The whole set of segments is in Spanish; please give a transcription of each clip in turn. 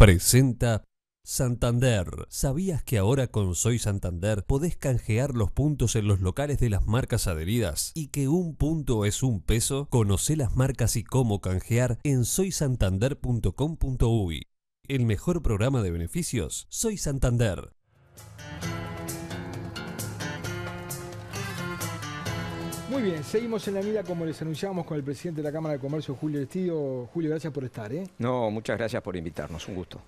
Presenta Santander. ¿Sabías que ahora con Soy Santander podés canjear los puntos en los locales de las marcas adheridas y que un punto es un peso? Conocé las marcas y cómo canjear en soysantander.com.uy. El mejor programa de beneficios, Soy Santander. Muy bien, seguimos en la mira como les anunciábamos con el presidente de la Cámara de Comercio, Julio Estido. Julio, gracias por estar. No, muchas gracias por invitarnos, un gusto.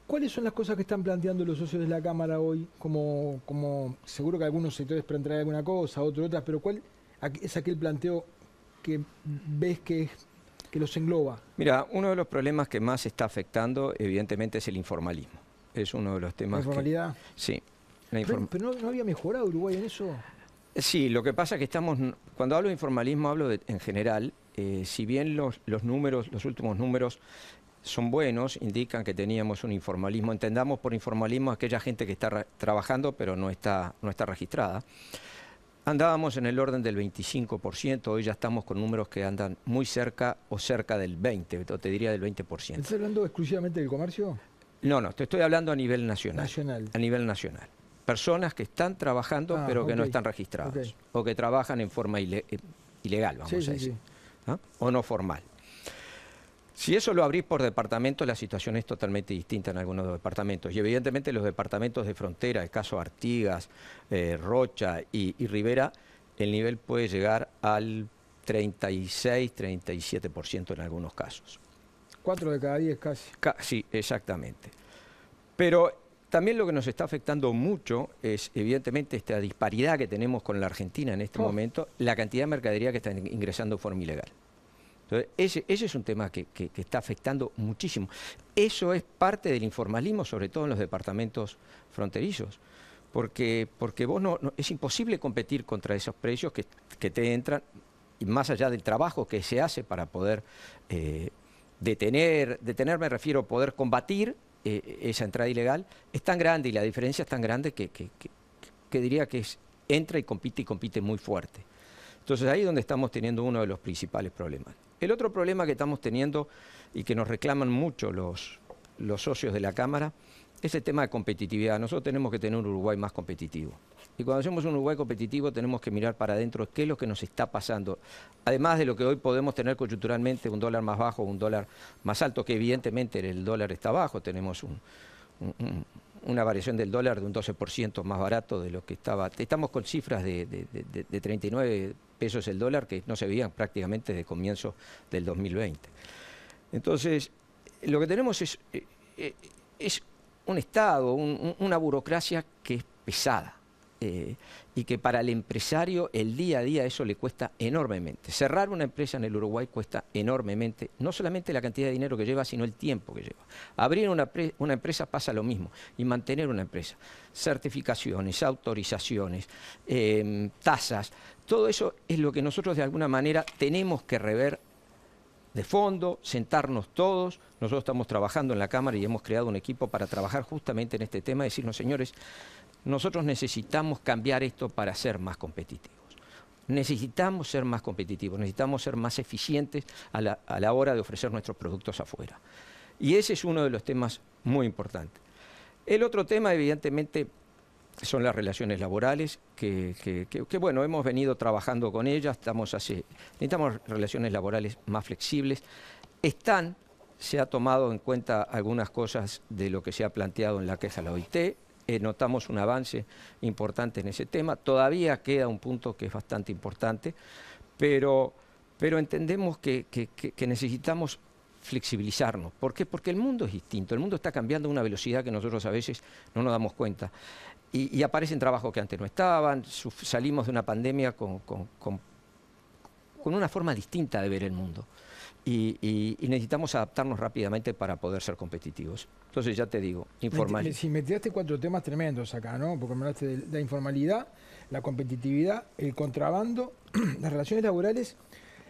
¿Cuáles son las cosas que están planteando los socios de la Cámara hoy? Como seguro que algunos sectores plantearán alguna cosa, otros otras, pero ¿cuál es aquel planteo que ves que los engloba? Mira, uno de los problemas que más está afectando, evidentemente, es el informalismo. Es uno de los temas. ¿La informalidad? Sí. Pero no había mejorado Uruguay en eso. Sí, lo que pasa es que estamos, cuando hablo de informalismo, hablo en general. Si bien los números, los últimos números son buenos, indican que teníamos un informalismo. Entendamos por informalismo aquella gente que está trabajando pero no está registrada. Andábamos en el orden del 25%, hoy ya estamos con números que andan muy cerca o cerca del 20%, o te diría del 20%. ¿Estás hablando exclusivamente del comercio? No, te estoy hablando a nivel nacional. A nivel nacional. Personas que están trabajando pero que no están registradas, o que trabajan en forma ilegal, vamos a decir, ¿no? O no formal. Si eso lo abrís por departamento, la situación es totalmente distinta en algunos departamentos. Y evidentemente los departamentos de frontera, el caso Artigas, Rocha y Rivera, el nivel puede llegar al 36-37% en algunos casos. 4 de cada 10 casi. Sí, exactamente. Pero también lo que nos está afectando mucho es, evidentemente, esta disparidad que tenemos con la Argentina en este momento, la cantidad de mercadería que está ingresando de forma ilegal. Entonces, ese es un tema que está afectando muchísimo. Eso es parte del informalismo, sobre todo en los departamentos fronterizos, porque vos es imposible competir contra esos precios que te entran, y más allá del trabajo que se hace para poder detener, me refiero a poder combatir esa entrada ilegal, es tan grande y la diferencia es tan grande que diría que entra y compite muy fuerte. Entonces ahí es donde estamos teniendo uno de los principales problemas. El otro problema que estamos teniendo y que nos reclaman mucho los socios de la Cámara es el tema de competitividad. Nosotros tenemos que tener un Uruguay más competitivo. Y cuando hacemos un Uruguay competitivo tenemos que mirar para adentro qué es lo que nos está pasando. Además de lo que hoy podemos tener coyunturalmente, un dólar más bajo, un dólar más alto, que evidentemente el dólar está bajo. Tenemos una variación del dólar de un 12% más barato de lo que estaba. Estamos con cifras de 39 pesos el dólar que no se veían prácticamente desde comienzo del 2020. Entonces, lo que tenemos es un Estado, una burocracia que es pesada. Y que para el empresario el día a día eso le cuesta enormemente. Cerrar una empresa en el Uruguay cuesta enormemente, no solamente la cantidad de dinero que lleva, sino el tiempo que lleva. Abrir una empresa pasa lo mismo, y mantener una empresa. Certificaciones, autorizaciones, tasas, todo eso es lo que nosotros de alguna manera tenemos que rever de fondo, sentarnos todos. Nosotros estamos trabajando en la Cámara y hemos creado un equipo para trabajar justamente en este tema, decirnos, señores, nosotros necesitamos cambiar esto para ser más competitivos. Necesitamos ser más competitivos, necesitamos ser más eficientes a la hora de ofrecer nuestros productos afuera. Y ese es uno de los temas muy importantes. El otro tema, evidentemente, son las relaciones laborales, que bueno, hemos venido trabajando con ellas, necesitamos relaciones laborales más flexibles. Se ha tomado en cuenta algunas cosas de lo que se ha planteado en la queja de la OIT, notamos un avance importante en ese tema, todavía queda un punto que es bastante importante, pero entendemos que necesitamos flexibilizarnos. ¿Por qué? Porque el mundo es distinto, el mundo está cambiando a una velocidad que nosotros a veces no nos damos cuenta. Y aparecen trabajos que antes no estaban, salimos de una pandemia con una forma distinta de ver el mundo. Y necesitamos adaptarnos rápidamente para poder ser competitivos. Entonces ya te digo, informal. Si me tiraste 4 temas tremendos acá, ¿no? Porque me hablaste de la informalidad, la competitividad, el contrabando, las relaciones laborales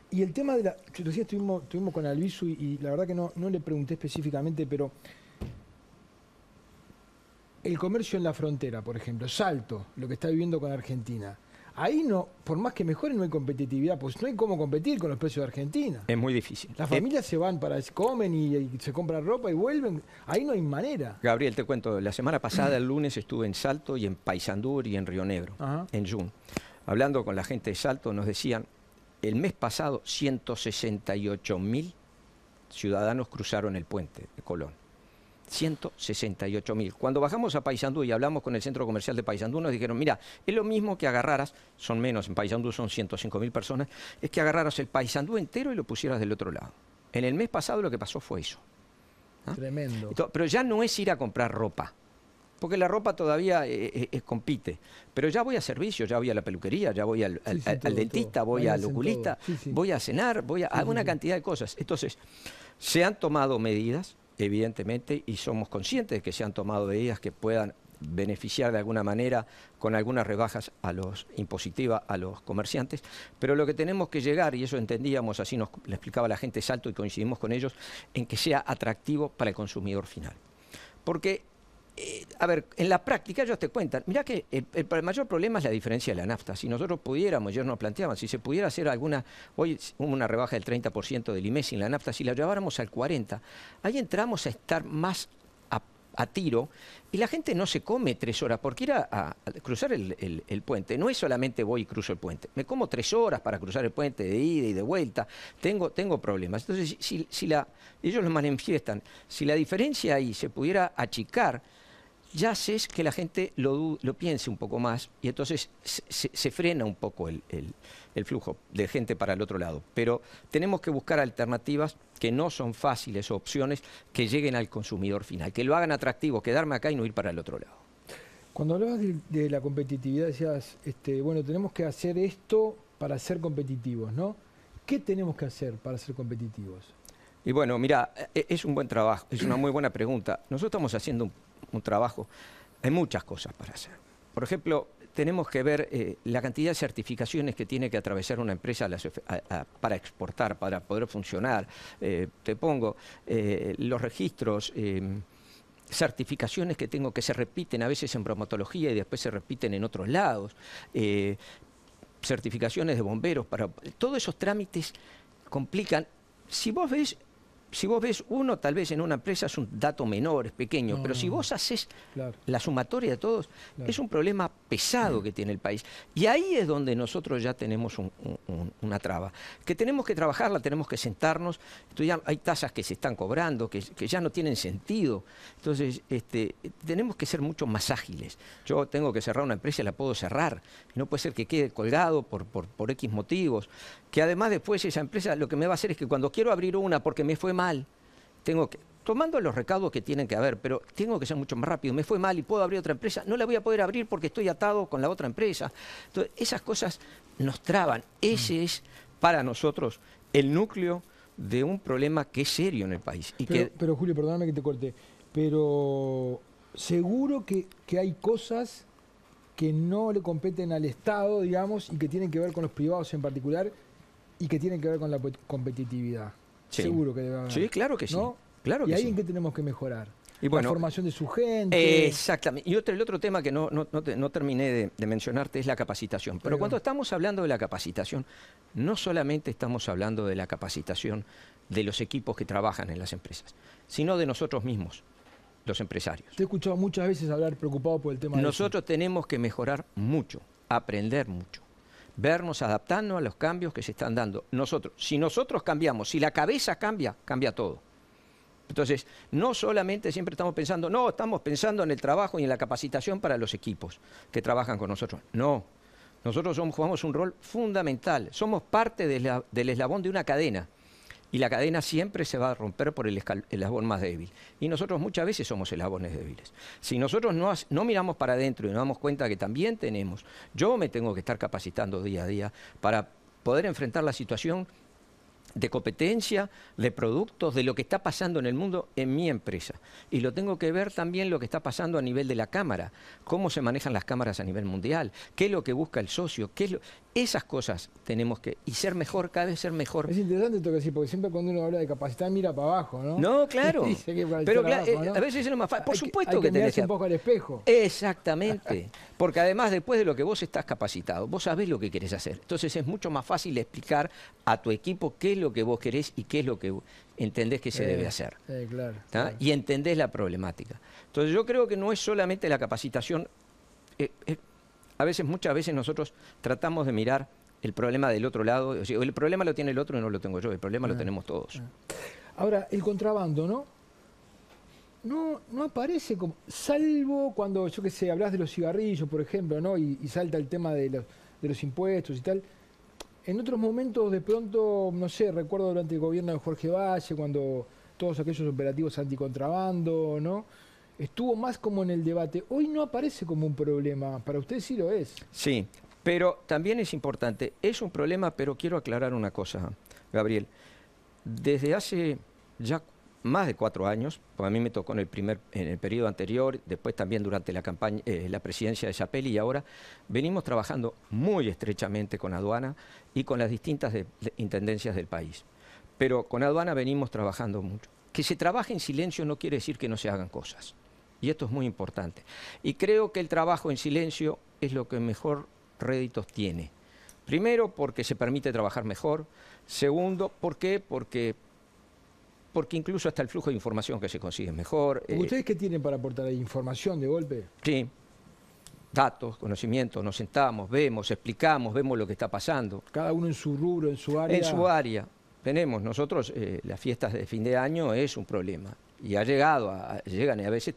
y el tema de la... Recién estuvimos con Albizu y la verdad que no le pregunté específicamente, pero el comercio en la frontera, por ejemplo, Salto, lo que está viviendo con Argentina. ahí no, por más que mejoren, no hay competitividad, pues no hay cómo competir con los precios de Argentina. Es muy difícil. Las familias se van comen y se compran ropa y vuelven, ahí no hay manera. Gabriel, te cuento, la semana pasada, el lunes, estuve en Salto y en Paysandú y en Río Negro, en Jun. Hablando con la gente de Salto, nos decían, el mes pasado 168.000 ciudadanos cruzaron el puente de Colón. 168.000. Cuando bajamos a Paysandú y hablamos con el centro comercial de Paysandú, nos dijeron, mira, es lo mismo que agarraras, son menos, en Paysandú son 105.000 personas, es que agarraras el Paysandú entero y lo pusieras del otro lado. En el mes pasado lo que pasó fue eso. Tremendo. Pero ya no es ir a comprar ropa, porque la ropa todavía compite. Pero ya voy a servicios, ya voy a la peluquería, ya voy al dentista, voy al oculista, voy a cenar, voy a una cantidad de cosas. Entonces, se han tomado medidas, evidentemente, y somos conscientes de que se han tomado medidas que puedan beneficiar de alguna manera con algunas rebajas impositivas a los comerciantes, pero lo que tenemos que llegar, y eso entendíamos, así nos le explicaba la gente de Salto y coincidimos con ellos, en que sea atractivo para el consumidor final. Porque, a ver, en la práctica ellos te cuentan, mirá que el mayor problema es la diferencia de la nafta. Si nosotros pudiéramos, ellos nos planteaban, si se pudiera hacer hoy hubo una rebaja del 30% del IMES en la nafta, si la lleváramos al 40%, ahí entramos a estar más a tiro, y la gente no se come 3 horas, porque ir a cruzar el puente, no es solamente voy y cruzo el puente, me como 3 horas para cruzar el puente de ida y de vuelta, tengo problemas. Entonces, ellos lo manifiestan, si la diferencia ahí se pudiera achicar, ya haces que la gente lo piense un poco más y entonces se frena un poco el flujo de gente para el otro lado. Pero tenemos que buscar alternativas que no son fáciles, opciones que lleguen al consumidor final, que lo hagan atractivo, quedarme acá y no ir para el otro lado. Cuando hablabas de la competitividad decías, bueno, tenemos que hacer esto para ser competitivos, ¿no? ¿Qué tenemos que hacer para ser competitivos? Y bueno, mira, es un buen trabajo, es una muy buena pregunta. Nosotros estamos haciendo un trabajo, hay muchas cosas para hacer. Por ejemplo, tenemos que ver la cantidad de certificaciones que tiene que atravesar una empresa para exportar, para poder funcionar. Te pongo los registros, certificaciones que tengo que se repiten a veces en bromatología y después se repiten en otros lados. Certificaciones de bomberos, todos esos trámites complican. Si vos ves uno, tal vez en una empresa es un dato menor, es pequeño, pero si vos haces la sumatoria de todos, es un problema pesado que tiene el país. Y ahí es donde nosotros ya tenemos una traba, que tenemos que trabajarla, tenemos que sentarnos. Entonces ya hay tasas que se están cobrando, que ya no tienen sentido. Entonces tenemos que ser mucho más ágiles. Yo tengo que cerrar una empresa y la puedo cerrar. No puede ser que quede colgado por X motivos. Que además después esa empresa lo que me va a hacer es que cuando quiero abrir una porque me fue mal, tomando los recaudos que tienen que haber, pero tengo que ser mucho más rápido. Me fue mal y puedo abrir otra empresa, no la voy a poder abrir porque estoy atado con la otra empresa. Entonces, esas cosas nos traban. Ese es para nosotros el núcleo de un problema que es serio en el país. Pero Julio, perdóname que te corte, pero seguro que hay cosas que no le competen al Estado, digamos, y que tienen que ver con los privados en particular, y que tienen que ver con la competitividad. Sí. Seguro que debe haber. Sí, claro que sí. ¿No? Claro que ¿Y ahí sí. en qué tenemos que mejorar? Y bueno, la formación de su gente. Exactamente. Y el otro tema que no terminé de mencionarte es la capacitación. Pero cuando estamos hablando de la capacitación, no solamente estamos hablando de la capacitación de los equipos que trabajan en las empresas, sino de nosotros mismos, los empresarios. Te he escuchado muchas veces hablar preocupado por el tema de nosotros tenemos que mejorar mucho, aprender mucho, vernos adaptando a los cambios que se están dando. Si nosotros cambiamos, si la cabeza cambia, cambia todo. Entonces, no solamente siempre estamos pensando en el trabajo y en la capacitación para los equipos que trabajan con nosotros. No, nosotros jugamos un rol fundamental. Somos parte del eslabón de una cadena. Y la cadena siempre se va a romper por el eslabón más débil. Y nosotros muchas veces somos eslabones débiles. Si nosotros no miramos para adentro y nos damos cuenta que también yo me tengo que estar capacitando día a día para poder enfrentar la situación de competencia, de productos, de lo que está pasando en el mundo en mi empresa. Y lo tengo que ver también lo que está pasando a nivel de la cámara, cómo se manejan las cámaras a nivel mundial, qué es lo que busca el socio, esas cosas tenemos que... Y ser mejor, cada vez ser mejor. Es interesante esto que decís, porque siempre cuando uno habla de capacitar mira para abajo, ¿no? No, claro. Pero abajo, ¿no? a veces es lo más fácil. Por supuesto hay que tenés mirarse que... un poco al espejo. Exactamente. Porque además, después de lo que vos estás capacitado, vos sabés lo que querés hacer. Entonces es mucho más fácil explicar a tu equipo qué es lo que vos querés y qué es lo que entendés que se debe hacer. Claro, Claro. Y entendés la problemática. Entonces yo creo que no es solamente la capacitación. Muchas veces nosotros tratamos de mirar el problema del otro lado. O sea, el problema lo tiene el otro y no lo tengo yo. El problema lo tenemos todos. Ahora, el contrabando, ¿no? No aparece como... Salvo cuando, yo qué sé, hablas de los cigarrillos, por ejemplo, ¿no? Y salta el tema de los impuestos y tal. En otros momentos, de pronto, no sé, recuerdo durante el gobierno de Jorge Valle, cuando todos aquellos operativos anticontrabando, ¿no? Estuvo más como en el debate. Hoy no aparece como un problema. Para usted sí lo es. Sí, pero también es importante. Es un problema, pero quiero aclarar una cosa, Gabriel. Desde hace ya más de 4 años, pues a mí me tocó en el periodo anterior, después también durante la campaña, la presidencia de Chapelli, y ahora venimos trabajando muy estrechamente con aduana y con las distintas intendencias del país. Pero con aduana venimos trabajando mucho. Que se trabaje en silencio no quiere decir que no se hagan cosas. Y esto es muy importante. Y creo que el trabajo en silencio es lo que mejor réditos tiene. Primero, porque se permite trabajar mejor. Segundo, ¿por qué? Porque incluso hasta el flujo de información que se consigue es mejor. ¿Ustedes qué tienen para aportar ahí? ¿Información de golpe? Sí. Datos, conocimientos, nos sentamos, vemos, explicamos, vemos lo que está pasando. Cada uno en su rubro, en su área. En su área. Tenemos nosotros, las fiestas de fin de año es un problema. Y llegan y a veces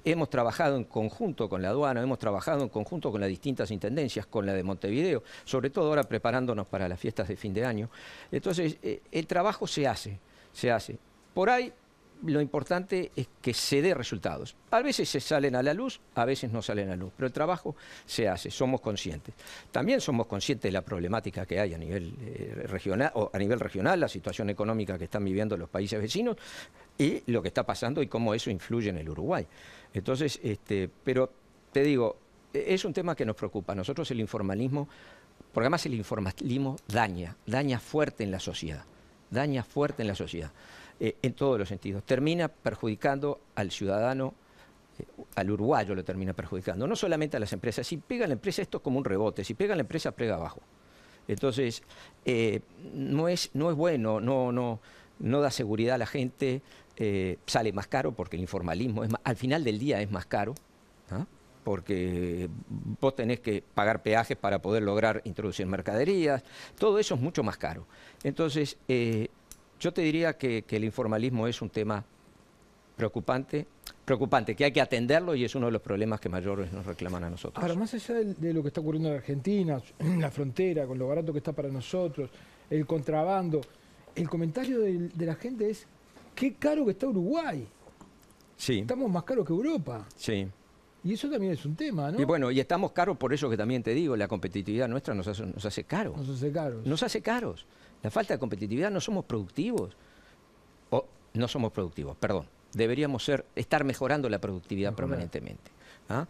hemos trabajado en conjunto con la aduana, hemos trabajado en conjunto con las distintas intendencias, con la de Montevideo, sobre todo ahora preparándonos para las fiestas de fin de año. Entonces, el trabajo se hace. Por ahí, lo importante es que se dé resultados. A veces se salen a la luz, a veces no salen a la luz, pero el trabajo se hace, somos conscientes. También somos conscientes de la problemática que hay a nivel regional, la situación económica que están viviendo los países vecinos y lo que está pasando y cómo eso influye en el Uruguay. Entonces, pero te digo, es un tema que nos preocupa. Nosotros el informalismo, porque además el informalismo daña fuerte en la sociedad. Daña fuerte en la sociedad, en todos los sentidos. Termina perjudicando al ciudadano, al uruguayo lo termina perjudicando, no solamente a las empresas. Si pega la empresa, esto es como un rebote, si pega la empresa, pega abajo. Entonces, no es bueno, no da seguridad a la gente, sale más caro porque el informalismo, al final del día es más caro, ¿ah? Porque vos tenés que pagar peajes para poder lograr introducir mercaderías, todo eso es mucho más caro. Entonces, yo te diría que el informalismo es un tema preocupante, que hay que atenderlo y es uno de los problemas que mayores nos reclaman a nosotros. Ahora, más allá de lo que está ocurriendo en Argentina, en la frontera, con lo barato que está para nosotros, el contrabando, el comentario de la gente es, qué caro que está Uruguay. Sí. Estamos más caros que Europa. Sí. Y eso también es un tema, ¿no? Y bueno, y estamos caros por eso que también te digo, la competitividad nuestra nos hace caros. Nos hace caros. Nos hace caros. La falta de competitividad, no somos productivos. O no somos productivos, perdón. Deberíamos estar mejorando la productividad permanentemente. ¿Ah?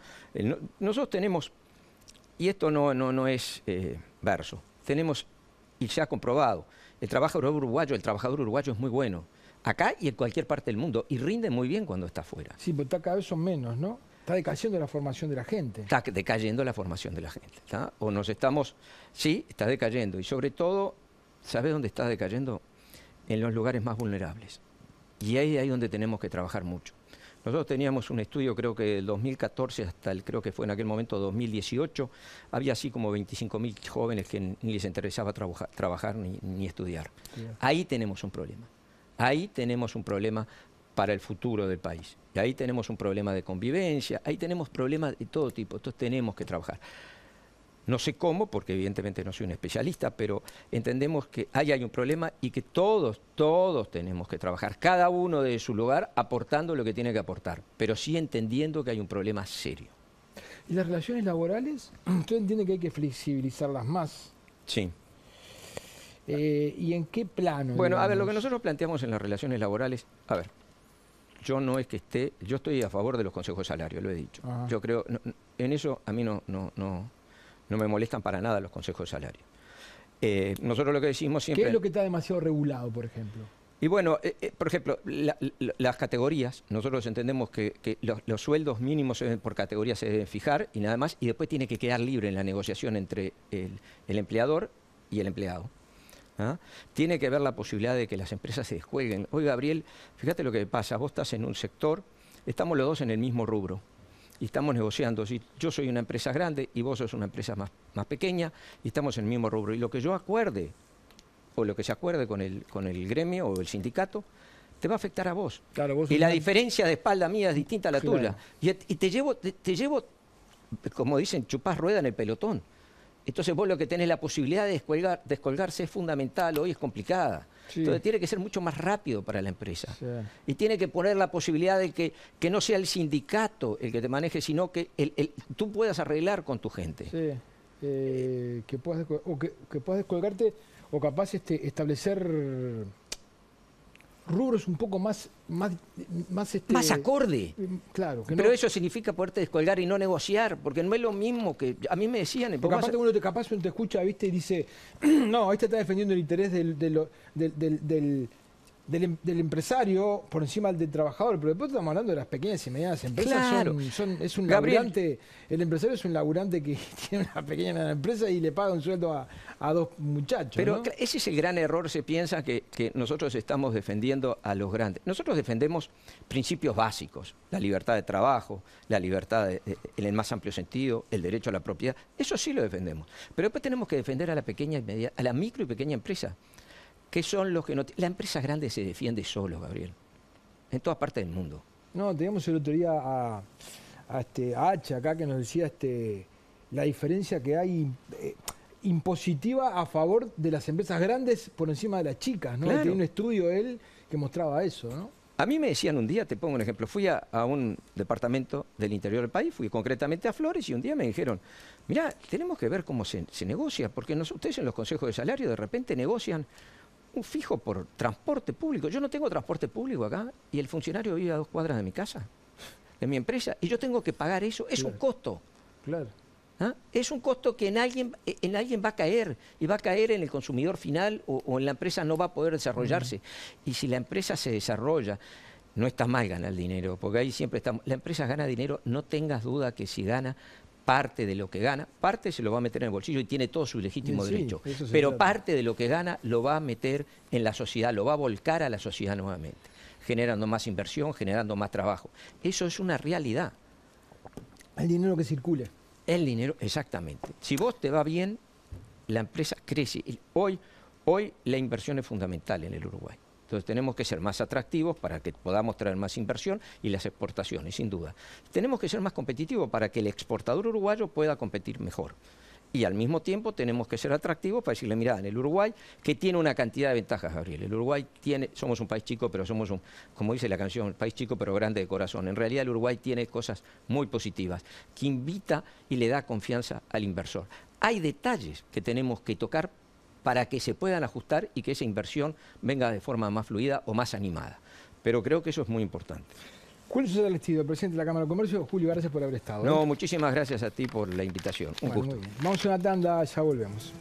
Nosotros tenemos, y esto no es verso, tenemos, y se ha comprobado, el trabajador uruguayo es muy bueno, acá y en cualquier parte del mundo, y rinde muy bien cuando está afuera. Sí, pero cada vez son menos, ¿no? Está decayendo la formación de la gente. Está decayendo la formación de la gente. ¿Tá? Sí, está decayendo. Y sobre todo, ¿sabes dónde está decayendo? En los lugares más vulnerables. Y ahí es donde tenemos que trabajar mucho. Nosotros teníamos un estudio, creo que del 2014 hasta creo que fue en aquel momento 2018, había así como 25.000 jóvenes que ni les interesaba trabajar ni estudiar. Sí. Ahí tenemos un problema. Ahí tenemos un problema para el futuro del país. Y ahí tenemos un problema de convivencia, ahí tenemos problemas de todo tipo, entonces tenemos que trabajar. No sé cómo, porque evidentemente no soy un especialista, pero entendemos que ahí hay un problema y que todos tenemos que trabajar, cada uno de su lugar aportando lo que tiene que aportar, pero sí entendiendo que hay un problema serio. ¿Y las relaciones laborales? ¿Usted entiende que hay que flexibilizarlas más? Sí. ¿Y en qué plano? Bueno, digamos? a ver, lo que nosotros planteamos en las relaciones laborales, a ver, yo estoy a favor de los consejos de salario, lo he dicho. Ajá. Yo creo, en eso a mí no No me molestan para nada los consejos de salario. Nosotros lo que decimos siempre... ¿Qué es lo que está demasiado regulado, por ejemplo? Y bueno, por ejemplo, las categorías, nosotros entendemos que los sueldos mínimos por categoría se deben fijar y nada más, y después tiene que quedar libre en la negociación entre el empleador y el empleado. ¿Ah? Tiene que haber la posibilidad de que las empresas se descuelguen. Oye, Gabriel, fíjate lo que pasa, vos estás en un sector, estamos los dos en el mismo rubro y estamos negociando. Si yo soy una empresa grande y vos sos una empresa más pequeña y estamos en el mismo rubro, y lo que yo acuerde o lo que se acuerde con el gremio o el sindicato, te va a afectar a vos. Claro, vos y la diferencia de espalda mía es distinta a la tuya. Y te llevo, como dicen, chupás rueda en el pelotón. Entonces vos lo que tenés la posibilidad de descolgarse es fundamental, hoy es complicada. Sí. Entonces tiene que ser mucho más rápido para la empresa. Sí. Y tiene que poner la posibilidad de que no sea el sindicato el que te maneje, sino que tú puedas arreglar con tu gente. Sí. Que puedas descolgarte o capaz establecer rubros un poco más acorde. Claro. Pero eso significa poderte descolgar y no negociar, porque no es lo mismo que a mí me decían. Porque aparte uno te escucha, ¿viste? Y dice, no, este está defendiendo el interés del empresario por encima del trabajador, pero después estamos hablando de las pequeñas y medianas empresas. Claro. Es un laburante, el empresario es un laburante que tiene una pequeña empresa y le paga un sueldo a dos muchachos. Pero ¿no? Ese es el gran error, se piensa que nosotros estamos defendiendo a los grandes. Nosotros defendemos principios básicos, la libertad de trabajo, la libertad en el más amplio sentido, el derecho a la propiedad, eso sí lo defendemos. Pero después tenemos que defender a la pequeña y media, a la micro y pequeña empresa, que son los que no... La empresa grande se defiende solo, Gabriel, en todas partes del mundo. No, teníamos el otro día a H acá que nos decía la diferencia que hay impositiva a favor de las empresas grandes por encima de las chicas, ¿no? Claro. Tenía un estudio él que mostraba eso, ¿no? A mí me decían un día, te pongo un ejemplo, fui a un departamento del interior del país, fui concretamente a Flores y un día me dijeron, mirá, tenemos que ver cómo se negocia, porque ustedes en los consejos de salario de repente negocian un fijo por transporte público. Yo no tengo transporte público acá y el funcionario vive a 2 cuadras de mi casa, de mi empresa, y yo tengo que pagar eso. Es un costo. Claro. ¿Ah? Es un costo que en alguien va a caer, y va a caer en el consumidor final o en la empresa no va a poder desarrollarse. Y si la empresa se desarrolla, no está mal ganar dinero, porque ahí siempre estamos. La empresa gana dinero, no tengas duda que si gana parte de lo que gana, parte se lo va a meter en el bolsillo y tiene todo su legítimo derecho, pero parte de lo que gana lo va a meter en la sociedad, lo va a volcar a la sociedad nuevamente, generando más inversión, generando más trabajo. Eso es una realidad. El dinero que circule. El dinero, exactamente. Si vos te va bien, la empresa crece. Hoy la inversión es fundamental en el Uruguay. Entonces tenemos que ser más atractivos para que podamos traer más inversión y las exportaciones, sin duda. Tenemos que ser más competitivos para que el exportador uruguayo pueda competir mejor. Y al mismo tiempo tenemos que ser atractivos para decirle, mirá, en el Uruguay, que tiene una cantidad de ventajas, Gabriel. El Uruguay somos un país chico, pero somos como dice la canción, un país chico pero grande de corazón. En realidad el Uruguay tiene cosas muy positivas, que invita y le da confianza al inversor. Hay detalles que tenemos que tocar para que se puedan ajustar y que esa inversión venga de forma más fluida o más animada. Pero creo que eso es muy importante. Julio César Lestido, presidente de la Cámara de Comercio. Julio, gracias por haber estado. No, muchísimas gracias a ti por la invitación. Un gusto. Muy bien. Vamos a una tanda, ya volvemos.